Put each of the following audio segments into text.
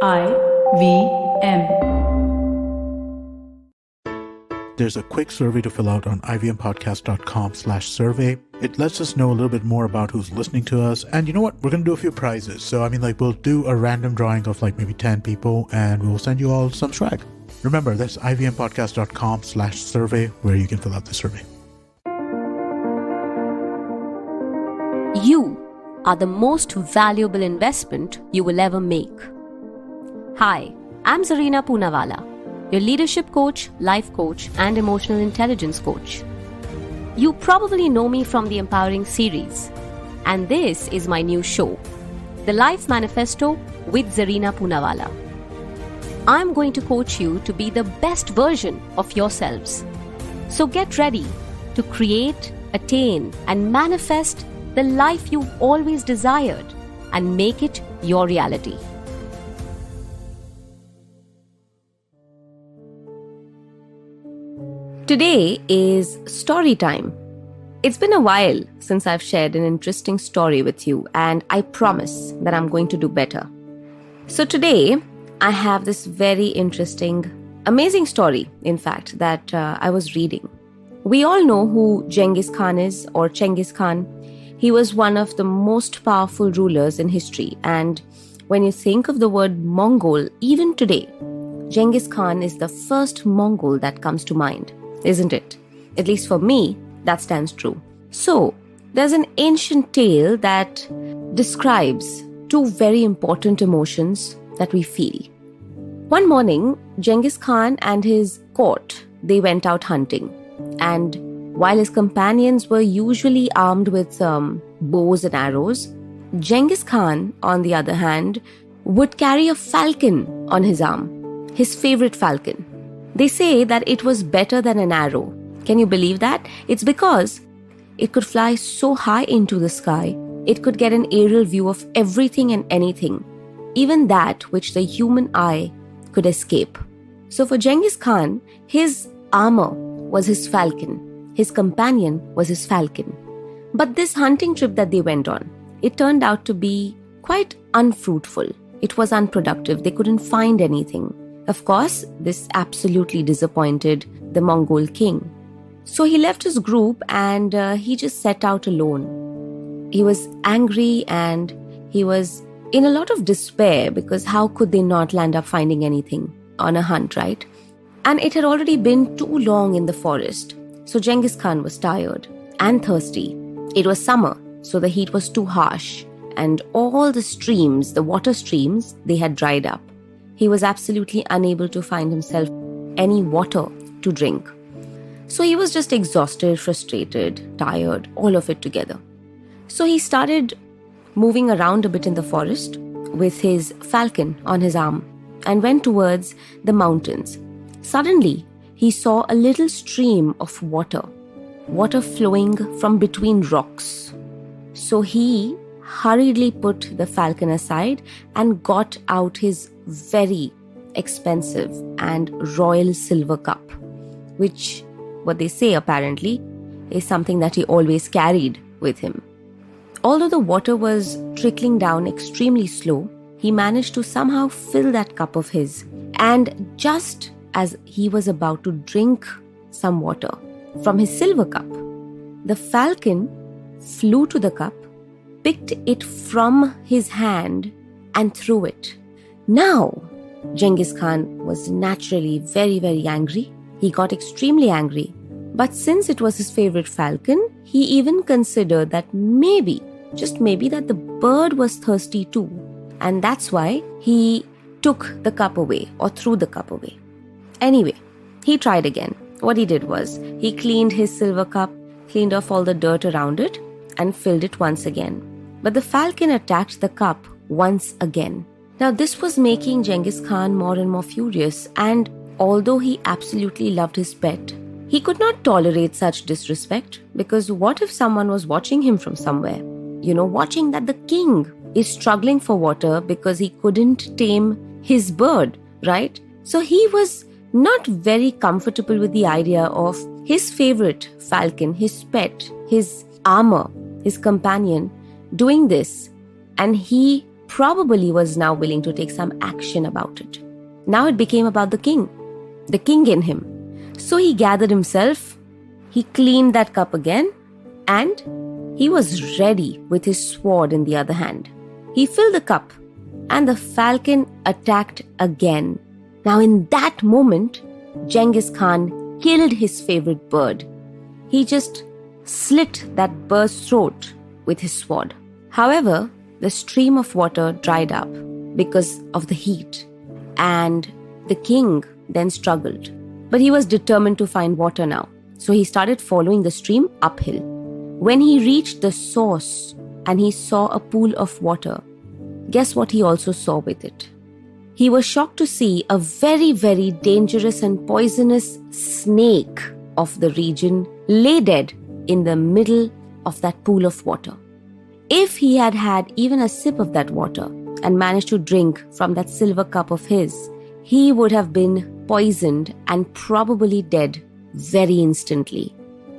IVM. There's a quick survey to fill out on ivmpodcast.com/survey. It lets us know a little bit more about who's listening to us. And you know what? We're going to do a few prizes. So, we'll do a random drawing of maybe 10 people and we'll send you all some swag. Remember, that's ivmpodcast.com/survey where you can fill out the survey. You are the most valuable investment you will ever make. Hi, I'm Zarina Poonawalla, your leadership coach, life coach, and emotional intelligence coach. You probably know me from the Empowering series, and this is my new show, the Life Manifesto with Zarina Poonawalla. I'm going to coach you to be the best version of yourselves. So get ready to create, attain, and manifest the life you've always desired and make it your reality. Today is story time. It's been a while since I've shared an interesting story with you, and I promise that I'm going to do better. So today, I have this very interesting, amazing story, in fact, that I was reading. We all know who Genghis Khan is, or Genghis Khan. He was one of the most powerful rulers in history, and when you think of the word Mongol, even today, Genghis Khan is the first Mongol that comes to mind. Isn't it? At least for me, that stands true. So, there's an ancient tale that describes two very important emotions that we feel. One morning, Genghis Khan and his court, they went out hunting. And while his companions were usually armed with bows and arrows, Genghis Khan, on the other hand, would carry a falcon on his arm, his favorite falcon. They say that it was better than an arrow. Can you believe that? It's because it could fly so high into the sky, it could get an aerial view of everything and anything, even that which the human eye could escape. So for Genghis Khan, his armor was his falcon. His companion was his falcon. But this hunting trip that they went on, it turned out to be quite unfruitful. It was unproductive. They couldn't find anything. Of course, this absolutely disappointed the Mongol king. So he left his group and he just set out alone. He was angry and he was in a lot of despair because how could they not land up finding anything on a hunt, right? And it had already been too long in the forest. So Genghis Khan was tired and thirsty. It was summer, so the heat was too harsh. And all the streams, the water streams, they had dried up. He was absolutely unable to find himself any water to drink. So he was just exhausted, frustrated, tired, all of it together. So he started moving around a bit in the forest with his falcon on his arm and went towards the mountains. Suddenly, he saw a little stream of water flowing from between rocks. So he hurriedly put the falcon aside and got out his very expensive and royal silver cup, which, what they say apparently, is something that he always carried with him. Although the water was trickling down extremely slow, he managed to somehow fill that cup of his. And just as he was about to drink some water from his silver cup, the falcon flew to the cup, picked it from his hand and threw it. Now, Genghis Khan was naturally very, very angry. He got extremely angry. But since it was his favorite falcon, he even considered that maybe, just maybe, that the bird was thirsty too. And that's why he took the cup away or threw the cup away. Anyway, he tried again. What he did was, he cleaned his silver cup, cleaned off all the dirt around it, and filled it once again. But the falcon attacked the cup once again. Now this was making Genghis Khan more and more furious, and although he absolutely loved his pet, he could not tolerate such disrespect, because what if someone was watching him from somewhere? Watching that the king is struggling for water because he couldn't tame his bird, right? So he was not very comfortable with the idea of his favorite falcon, his pet, his armor, his companion doing this, and he probably was now willing to take some action about it. Now it became about the king in him. So he gathered himself, he cleaned that cup again, and he was ready with his sword in the other hand. He filled the cup, and the falcon attacked again. Now in that moment, Genghis Khan killed his favorite bird. He just slit that bird's throat with his sword. However, the stream of water dried up because of the heat, and the king then struggled. But he was determined to find water now, so he started following the stream uphill. When he reached the source and he saw a pool of water, guess what he also saw with it? He was shocked to see a very, very dangerous and poisonous snake of the region lay dead in the middle of that pool of water. If he had had even a sip of that water and managed to drink from that silver cup of his, he would have been poisoned and probably dead very instantly.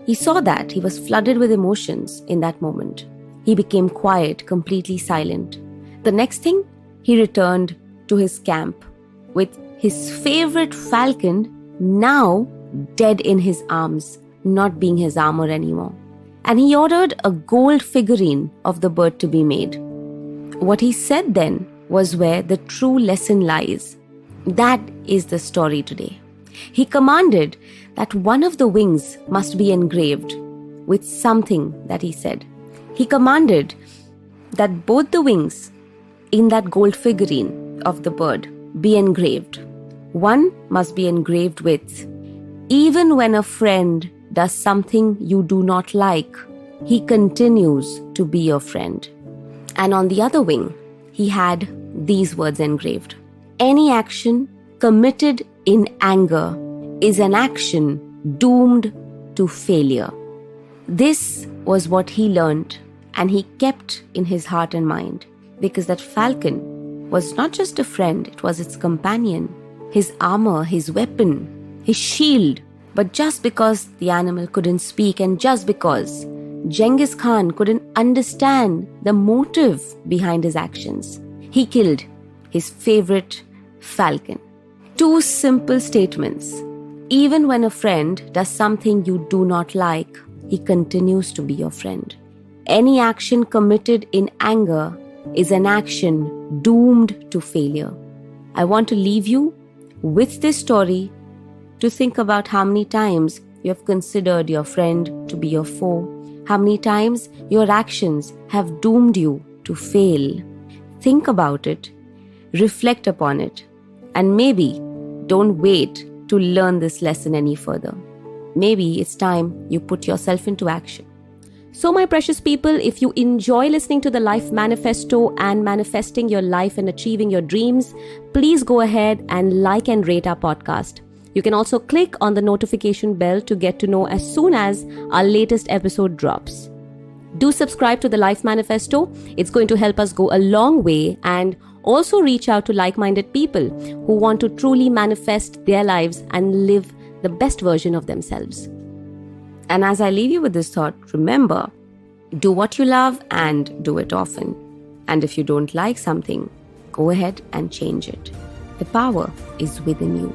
He saw that. He was flooded with emotions in that moment. He became quiet, completely silent. The next thing, he returned to his camp with his favorite falcon now dead in his arms, not being his armor anymore. And he ordered a gold figurine of the bird to be made. What he said then was where the true lesson lies. That is the story today. He commanded that one of the wings must be engraved with something that he said. He commanded that both the wings in that gold figurine of the bird be engraved. One must be engraved with, "Even when a friend does something you do not like, he continues to be your friend." And on the other wing, he had these words engraved: "Any action committed in anger is an action doomed to failure." This was what he learned and he kept in his heart and mind, because that falcon was not just a friend, it was its companion, his armor, his weapon, his shield. But just because the animal couldn't speak, and just because Genghis Khan couldn't understand the motive behind his actions, he killed his favorite falcon. Two simple statements. Even when a friend does something you do not like, he continues to be your friend. Any action committed in anger is an action doomed to failure. I want to leave you with this story to think about how many times you have considered your friend to be your foe, how many times your actions have doomed you to fail. Think about it, reflect upon it, and maybe don't wait to learn this lesson any further. Maybe it's time you put yourself into action. So, my precious people, if you enjoy listening to the Life Manifesto and manifesting your life and achieving your dreams, please go ahead and like and rate our podcast. You can also click on the notification bell to get to know as soon as our latest episode drops. Do subscribe to the Life Manifesto. It's going to help us go a long way, and also reach out to like-minded people who want to truly manifest their lives and live the best version of themselves. And as I leave you with this thought, remember, do what you love and do it often. And if you don't like something, go ahead and change it. The power is within you.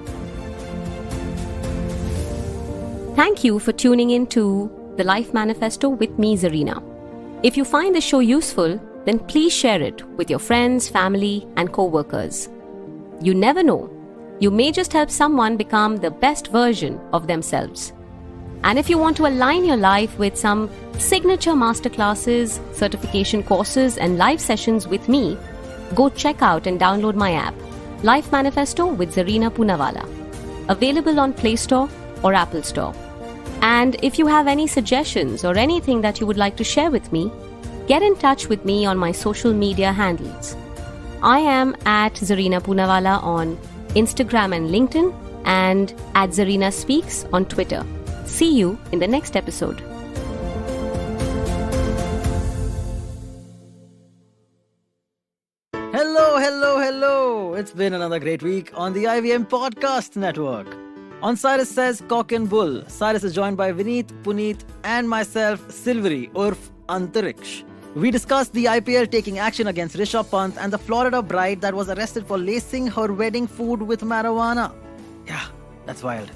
Thank you for tuning in to the Life Manifesto with me, Zarina. If you find the show useful, then please share it with your friends, family, and co-workers. You never know. You may just help someone become the best version of themselves. And if you want to align your life with some signature masterclasses, certification courses, and live sessions with me, go check out and download my app, Life Manifesto with Zarina Poonawalla, available on Play Store or Apple Store. And if you have any suggestions or anything that you would like to share with me, get in touch with me on my social media handles. I am at Zarina Poonawalla on Instagram and LinkedIn, and at Zarina Speaks on Twitter. See you in the next episode. Hello. It's been another great week on the IVM Podcast Network. On Cyrus Says Cock and Bull, Cyrus is joined by Vineet, Puneet, and myself, Silvery, Urf Antariksh. We discussed the IPL taking action against Rishabh Pant and the Florida bride that was arrested for lacing her wedding food with marijuana. Yeah, that's wild.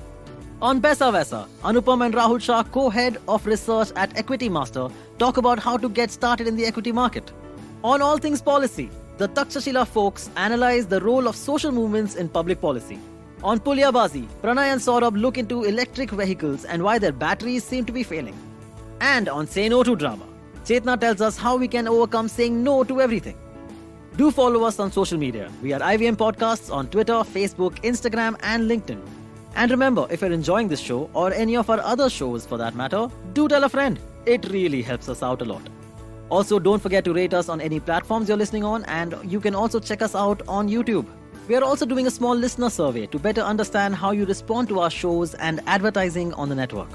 On Paisa Vaisa, Anupam and Rahul Shah, co-head of research at Equity Master, talk about how to get started in the equity market. On All Things Policy, the Takshashila folks analyze the role of social movements in public policy. On Pulyabazi, Pranay and Saurabh look into electric vehicles and why their batteries seem to be failing. And on Say No to Drama, Chetna tells us how we can overcome saying no to everything. Do follow us on social media. We are IVM Podcasts on Twitter, Facebook, Instagram, and LinkedIn. And remember, if you're enjoying this show or any of our other shows for that matter, do tell a friend. It really helps us out a lot. Also, don't forget to rate us on any platforms you're listening on, and you can also check us out on YouTube. We are also doing a small listener survey to better understand how you respond to our shows and advertising on the network.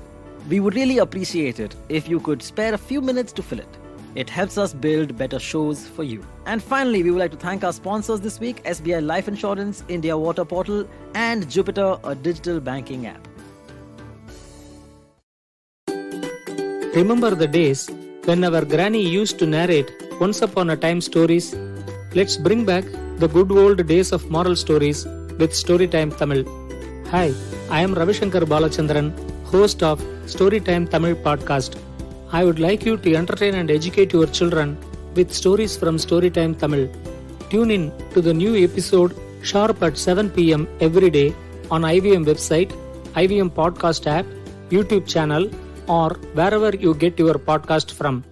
We would really appreciate it if you could spare a few minutes to fill it. It helps us build better shows for you. And finally, we would like to thank our sponsors this week, SBI Life Insurance, India Water Portal, and Jupiter, a digital banking app. Remember the days when our granny used to narrate once upon a time stories? Let's bring back the good old days of moral stories with Storytime Tamil. Hi, I am Ravishankar Balachandran, host of Storytime Tamil podcast. I would like you to entertain and educate your children with stories from Storytime Tamil. Tune in to the new episode sharp at 7 p.m. every day on IVM website, IVM podcast app, YouTube channel, or wherever you get your podcast from.